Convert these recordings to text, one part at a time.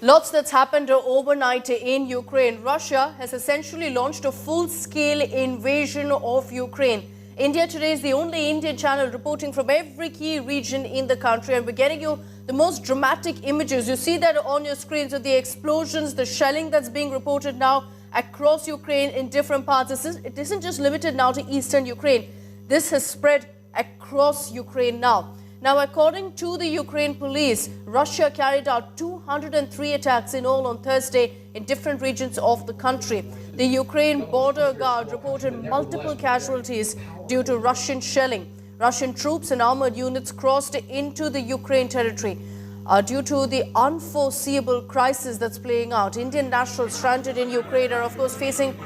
Lots that's happened overnight in Ukraine. Russia has essentially launched a full-scale invasion of Ukraine. India Today is the only Indian channel reporting from every key region in the country, and we're getting you the most dramatic images. You see that on your screens of the explosions, the shelling that's being reported now across Ukraine in different parts. It isn't just limited now to eastern Ukraine. This has spread across Ukraine now. Now, according to the Ukraine police, Russia carried out 203 attacks in all on Thursday in different regions of the country. The Ukraine Border Guard reported multiple casualties due to Russian shelling. Russian troops and armored units crossed into the Ukraine territory. Due to the unforeseeable crisis that's playing out, Indian nationals stranded in Ukraine are, of course, facing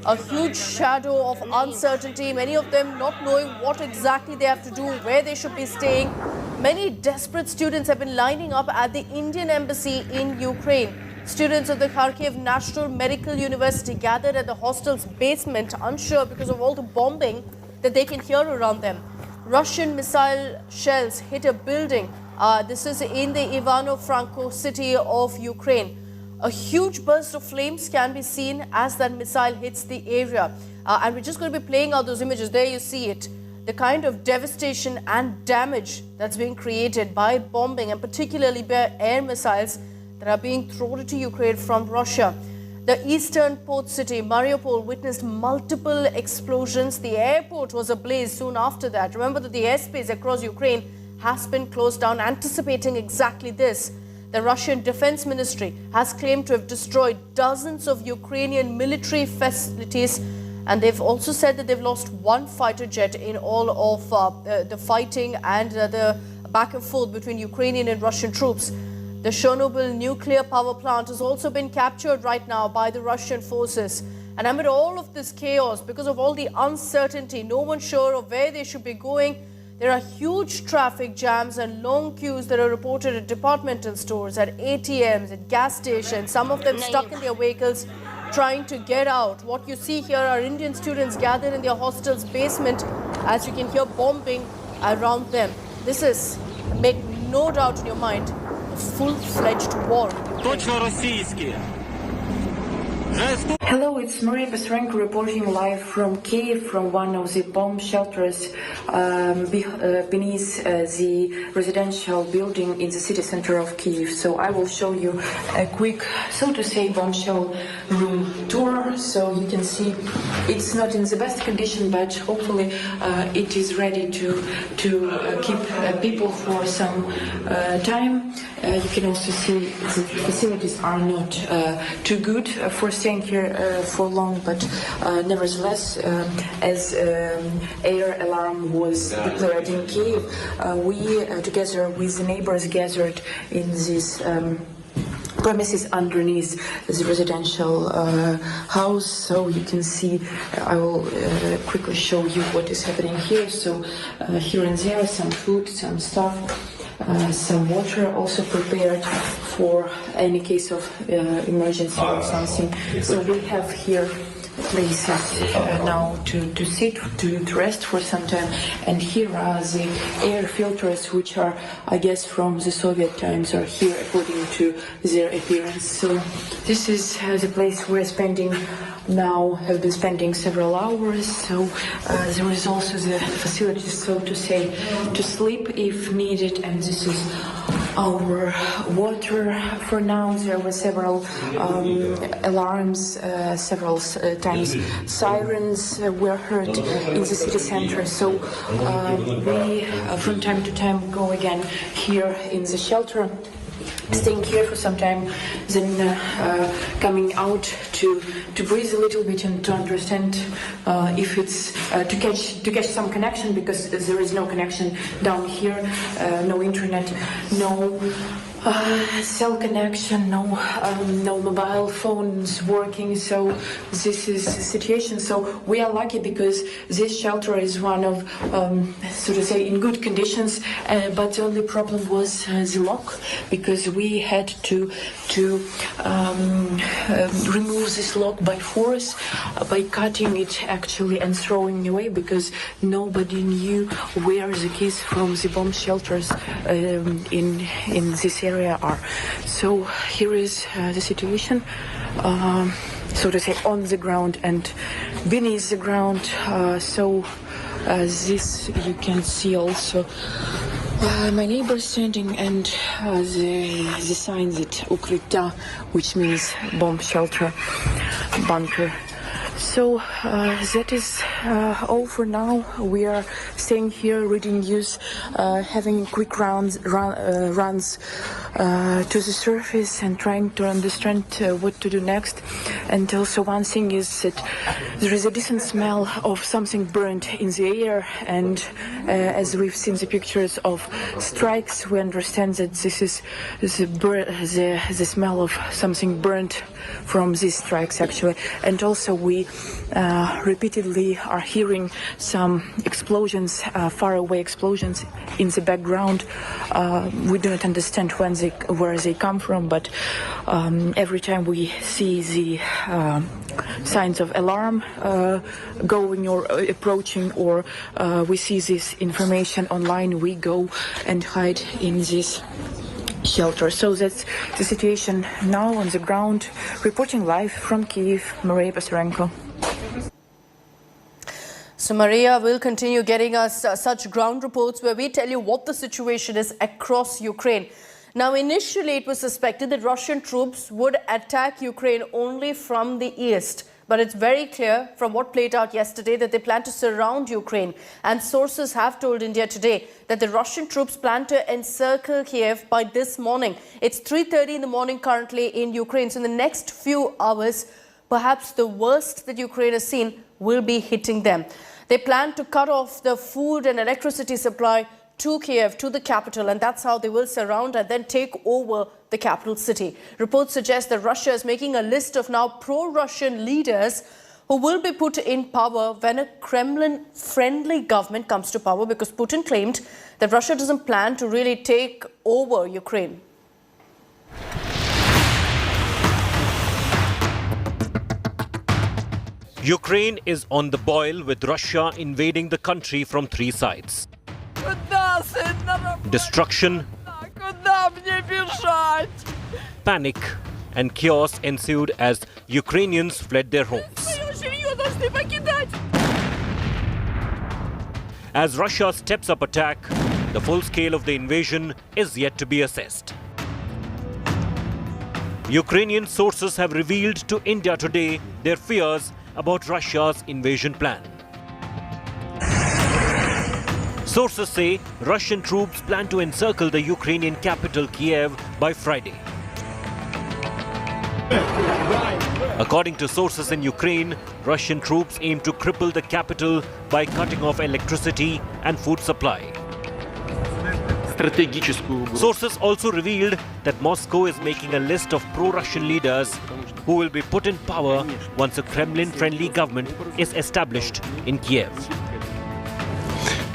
a huge shadow of uncertainty, many of them not knowing what exactly they have to do, where they should be staying. Many desperate students have been lining up at the Indian embassy in Ukraine. Students of the Kyiv National Medical University gathered at the hostel's basement, unsure because of all the bombing that they can hear around them. Russian missile shells hit a building. This is in the Ivano-Franko city of Ukraine. A huge burst of flames can be seen as that missile hits the area. And we're just going to be playing out those images. There you see it. The kind of devastation and damage that's being created by bombing, and particularly by air missiles that are being thrown into Ukraine from Russia. The eastern port city, Mariupol, witnessed multiple explosions. The airport was ablaze soon after that. Remember that the airspace across Ukraine has been closed down, anticipating exactly this. The Russian Defense Ministry has claimed to have destroyed dozens of Ukrainian military facilities, and they've also said that they've lost one fighter jet in all of the fighting and the back and forth between Ukrainian and Russian troops. The Chernobyl nuclear power plant has also been captured right now by the Russian forces. And amid all of this chaos, because of all the uncertainty, no one's sure of where they should be going, there are huge traffic jams and long queues that are reported at departmental stores, at ATMs, at gas stations, some of them stuck in their vehicles trying to get out. What you see here are Indian students gathered in their hostel's basement, as you can hear bombing around them. This is, make no doubt in your mind, a full-fledged war. Hello, it's Maria Bastrenko reporting live from Kiev, from one of the bomb shelters beneath the residential building in the city center of Kiev. So I will show you a quick, so to say, bombshell room tour. So you can see it's not in the best condition, but hopefully it is ready to keep people for some time. You can also see the facilities are not too good for staying here for long, but nevertheless, as air alarm was declared in Kiev, we together with the neighbors gathered in this premises underneath the residential house. So you can see, I will quickly show you what is happening here. So here and there, some food, some stuff, some water also prepared for any case of emergency or something. So we have here places now to sit, to rest for some time. And here are the air filters, which are, I guess, from the Soviet times, are here according to their appearance. So this is the place we're spending now, have been spending several hours. So there is also the facility, so to say, to sleep if needed. And this is our water for now. There were several alarms, several times sirens were heard in the city center. So we from time to time go again here in the shelter, staying here for some time, then coming out to breathe a little bit and to understand if it's to catch some connection, because there is no connection down here, no internet, no cell connection, no mobile phones working. So this is the situation. So we are lucky because this shelter is one of, so to say, in good conditions. But the only problem was the lock, because we had to remove remove this lock by force, by cutting it actually and throwing away, because nobody knew where the keys from the bomb shelters in this area are. So here is the situation, so to say, on the ground and beneath the ground. This you can see also my neighbor standing, and the sign that Ukrytya, which means bomb shelter, bunker. So that is all for now. We are staying here, reading news, having quick runs to the surface and trying to understand what to do next. And also one thing is that there is a decent smell of something burnt in the air, and as we've seen the pictures of strikes, we understand that this is the smell of something burnt from these strikes actually. And also we repeatedly are hearing some explosions, faraway explosions in the background. We do not understand where they come from, but every time we see the signs of alarm going or approaching, or we see this information online, we go and hide in this shelter. So that's the situation now on the ground. Reporting live from Kyiv, Maria Pasarenko. So Maria will continue getting us such ground reports where we tell you what the situation is across Ukraine. Now, initially it was suspected that Russian troops would attack Ukraine only from the east. But it's very clear from what played out yesterday that they plan to surround Ukraine. And sources have told India today that the Russian troops plan to encircle Kiev by this morning. It's 3:30 in the morning currently in Ukraine. So in the next few hours, perhaps the worst that Ukraine has seen will be hitting them. They plan to cut off the food and electricity supply to Kiev, to the capital, and that's how they will surround and then take over the capital city. Reports suggest that Russia is making a list of now pro-Russian leaders who will be put in power when a Kremlin-friendly government comes to power, because Putin claimed that Russia doesn't plan to really take over Ukraine. Ukraine is on the boil, with Russia invading the country from three sides. Destruction, panic and chaos ensued as Ukrainians fled their homes. As Russia steps up attack, the full scale of the invasion is yet to be assessed. Ukrainian sources have revealed to India today their fears about Russia's invasion plan. Sources say Russian troops plan to encircle the Ukrainian capital Kiev by Friday. According to sources in Ukraine, Russian troops aim to cripple the capital by cutting off electricity and food supply. Sources also revealed that Moscow is making a list of pro-Russian leaders who will be put in power once a Kremlin-friendly government is established in Kiev.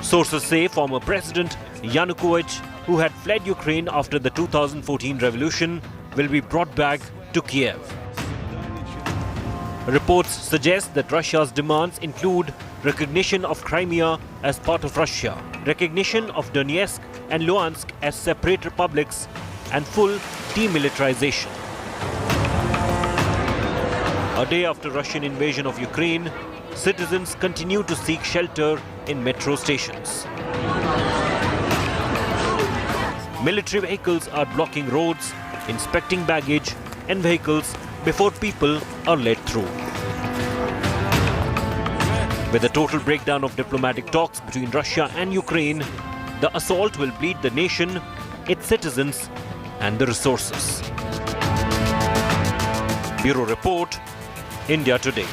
Sources say former President Yanukovych, who had fled Ukraine after the 2014 revolution, will be brought back to Kiev. Reports suggest that Russia's demands include recognition of Crimea as part of Russia, recognition of Donetsk and Luhansk as separate republics, and full demilitarization. A day after Russian invasion of Ukraine, citizens continue to seek shelter in metro stations. Military vehicles are blocking roads, inspecting baggage and vehicles before people are let through. With a total breakdown of diplomatic talks between Russia and Ukraine, the assault will bleed the nation, its citizens and the resources. Bureau Report, India Today.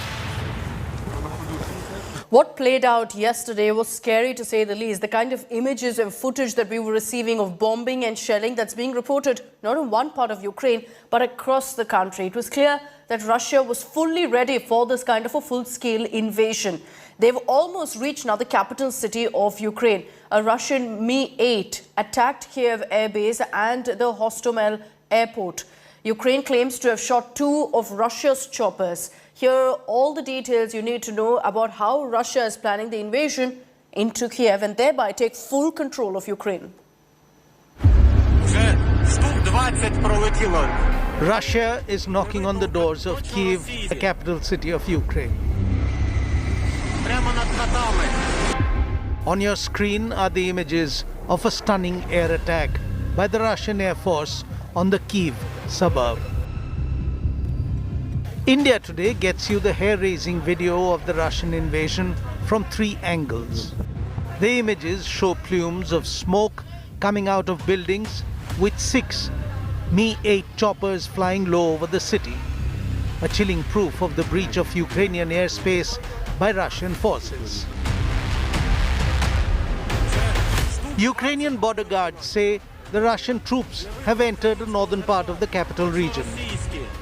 What played out yesterday was scary, to say the least. The kind of images and footage that we were receiving of bombing and shelling that's being reported not in one part of Ukraine, but across the country. It was clear that Russia was fully ready for this kind of a full-scale invasion. They've almost reached now the capital city of Ukraine. A Russian Mi-8 attacked Kiev airbase and the Hostomel airport. Ukraine claims to have shot 2 of Russia's choppers. Here are all the details you need to know about how Russia is planning the invasion into Kiev and thereby take full control of Ukraine. Russia is knocking on the doors of Kiev, the capital city of Ukraine. On your screen are the images of a stunning air attack by the Russian Air Force on the Kyiv suburb. India Today gets you the hair-raising video of the Russian invasion from 3 angles. The images show plumes of smoke coming out of buildings with 6 Mi-8 choppers flying low over the city, a chilling proof of the breach of Ukrainian airspace by Russian forces. Ukrainian border guards say the Russian troops have entered the northern part of the capital region.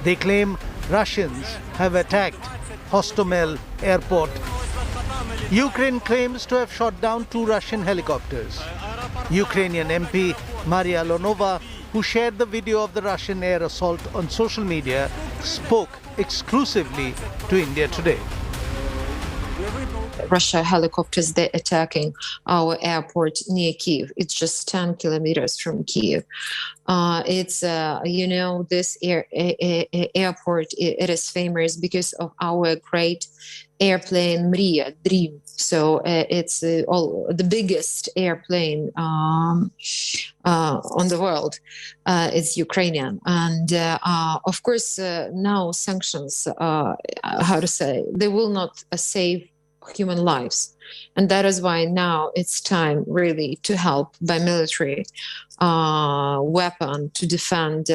They claim Russians have attacked Hostomel airport. Ukraine claims to have shot down 2 Russian helicopters. Ukrainian MP Maria Lonova, who shared the video of the Russian air assault on social media, spoke exclusively to India Today. Russia helicopters, they're attacking our airport near Kiev. It's just 10 kilometers from Kiev. This airport, it is famous because of our great airplane Mriya, dream. So it's the biggest airplane on the world. It's Ukrainian. And of course, now sanctions, they will not save human lives, and that is why now it's time really to help by military weapon to defend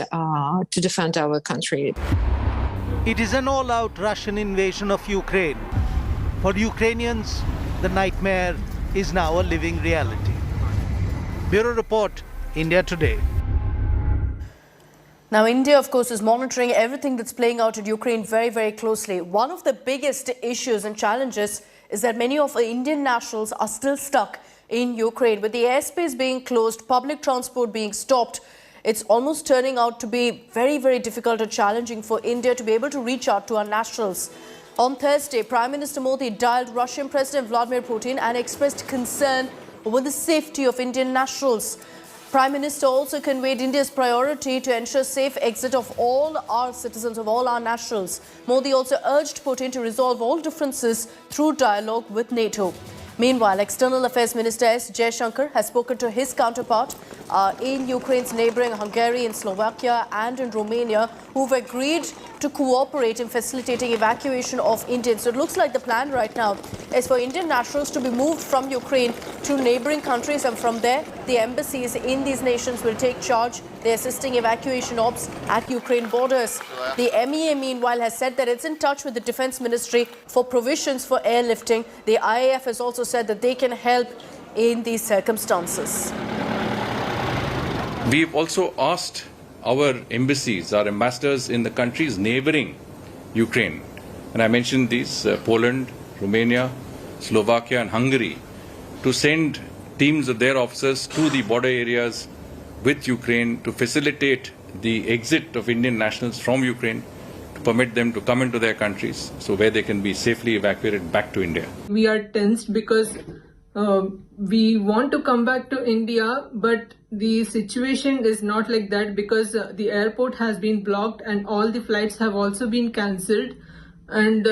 our country. It is an all-out Russian invasion of Ukraine. For Ukrainians, the nightmare is now a living reality. Bureau Report, India Today. Now, India, of course, is monitoring everything that's playing out in Ukraine very, very closely. One of the biggest issues and challenges is that many of the Indian nationals are still stuck in Ukraine. With the airspace being closed, public transport being stopped, it's almost turning out to be very, very difficult and challenging for India to be able to reach out to our nationals. On Thursday, Prime Minister Modi dialed Russian President Vladimir Putin and expressed concern over the safety of Indian nationals. Prime Minister also conveyed India's priority to ensure safe exit of all our citizens, of all our nationals. Modi also urged Putin to resolve all differences through dialogue with NATO. Meanwhile, External Affairs Minister S. Jaishankar has spoken to his counterpart in Ukraine's neighbouring Hungary, in Slovakia and in Romania, who've agreed to cooperate in facilitating evacuation of Indians. So it looks like the plan right now is for Indian nationals to be moved from Ukraine to neighbouring countries, and from there, the embassies in these nations will take charge. They're assisting evacuation ops at Ukraine borders. The MEA, meanwhile, has said that it's in touch with the Defence Ministry for provisions for airlifting. The IAF has also said that they can help in these circumstances. We've also asked our embassies, our ambassadors in the countries neighboring Ukraine, and I mentioned these, Poland, Romania, Slovakia and Hungary, to send teams of their officers to the border areas with Ukraine to facilitate the exit of Indian nationals from Ukraine, to permit them to come into their countries, so where they can be safely evacuated back to India. We are tensed because we want to come back to India, but the situation is not like that, because the airport has been blocked and all the flights have also been cancelled. And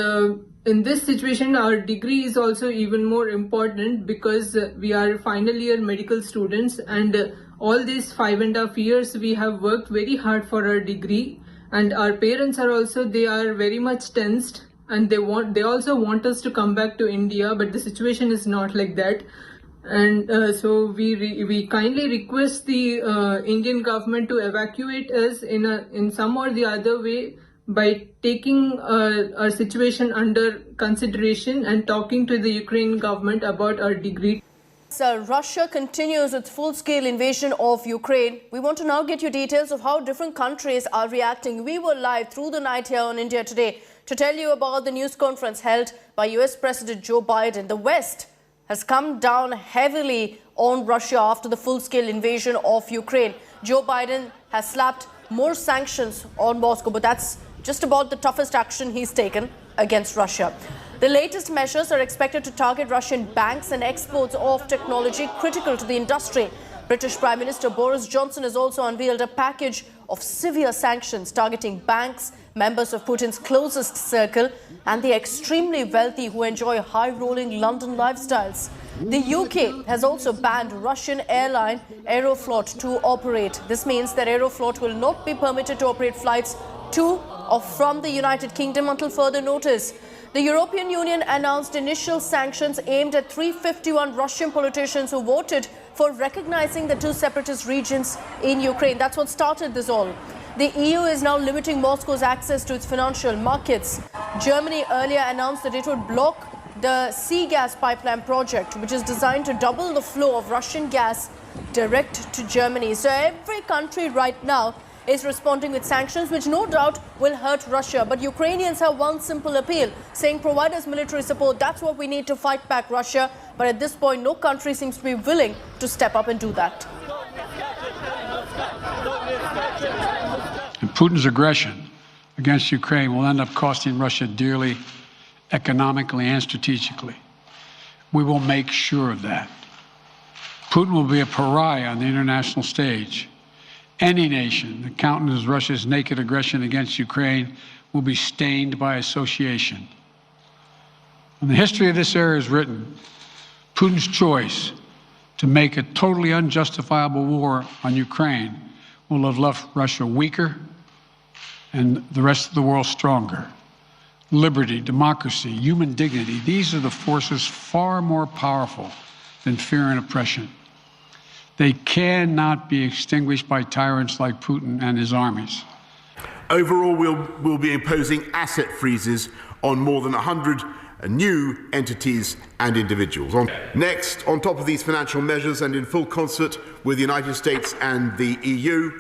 in this situation, our degree is also even more important, because we are final year medical students, and all these 5.5 years we have worked very hard for our degree, and our parents are also, they are very much tensed, and they also want us to come back to India, but the situation is not like that. And so we kindly request the Indian government to evacuate us in some or the other way, by taking our situation under consideration and talking to the Ukraine government about our degree. So Russia continues its full-scale invasion of Ukraine. We want to now get you details of how different countries are reacting. We were live through the night here on India Today to tell you about the news conference held by US President Joe Biden. The West has come down heavily on Russia after the full-scale invasion of Ukraine. Joe Biden has slapped more sanctions on Moscow, but that's just about the toughest action he's taken against Russia. The latest measures are expected to target Russian banks and exports of technology critical to the industry. British Prime Minister Boris Johnson has also unveiled a package of severe sanctions targeting banks, members of Putin's closest circle, and the extremely wealthy who enjoy high-rolling London lifestyles. The UK has also banned Russian airline Aeroflot to operate. This means that Aeroflot will not be permitted to operate flights to or from the United Kingdom until further notice. The European Union announced initial sanctions aimed at 351 Russian politicians who voted for recognizing the two separatist regions in Ukraine. That's what started this all. The EU is now limiting Moscow's access to its financial markets. Germany earlier announced that it would block the sea gas pipeline project, which is designed to double the flow of Russian gas direct to Germany. So every country right now is responding with sanctions, which no doubt will hurt Russia. But Ukrainians have one simple appeal, saying provide us military support. That's what we need to fight back Russia. But at this point, no country seems to be willing to step up and do that. And Putin's aggression against Ukraine will end up costing Russia dearly, economically and strategically. We will make sure of that. Putin will be a pariah on the international stage. Any nation that countenances Russia's naked aggression against Ukraine will be stained by association. When the history of this era is written, Putin's choice to make a totally unjustifiable war on Ukraine will have left Russia weaker and the rest of the world stronger. Liberty, democracy, human dignity, these are the forces far more powerful than fear and oppression. They cannot be extinguished by tyrants like Putin and his armies. Overall, we'll be imposing asset freezes on more than 100 new entities and individuals. Next, on top of these financial measures and in full concert with the United States and the EU,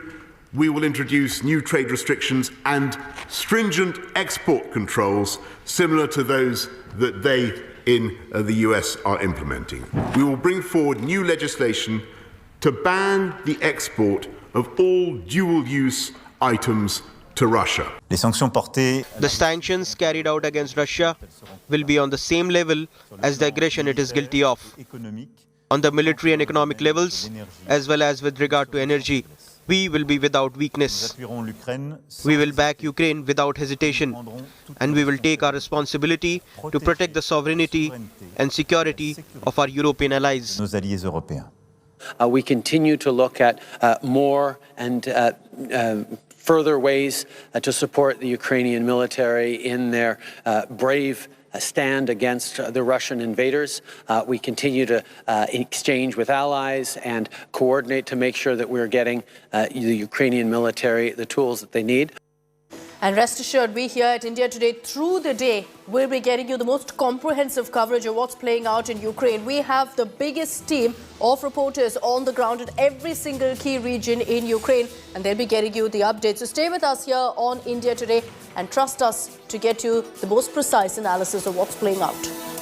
we will introduce new trade restrictions and stringent export controls similar to those that they in the US are implementing. We will bring forward new legislation to ban the export of all dual-use items to Russia. The sanctions carried out against Russia will be on the same level as the aggression it is guilty of. On the military and economic levels, as well as with regard to energy, we will be without weakness. We will back Ukraine without hesitation, and we will take our responsibility to protect the sovereignty and security of our European allies. We continue to look at more and further ways to support the Ukrainian military in their brave stand against the Russian invaders. We continue to exchange with allies and coordinate to make sure that we're getting the Ukrainian military the tools that they need. And rest assured, we here at India Today, through the day, will be getting you the most comprehensive coverage of what's playing out in Ukraine. We have the biggest team of reporters on the ground at every single key region in Ukraine, and they'll be getting you the updates. So stay with us here on India Today and trust us to get you the most precise analysis of what's playing out.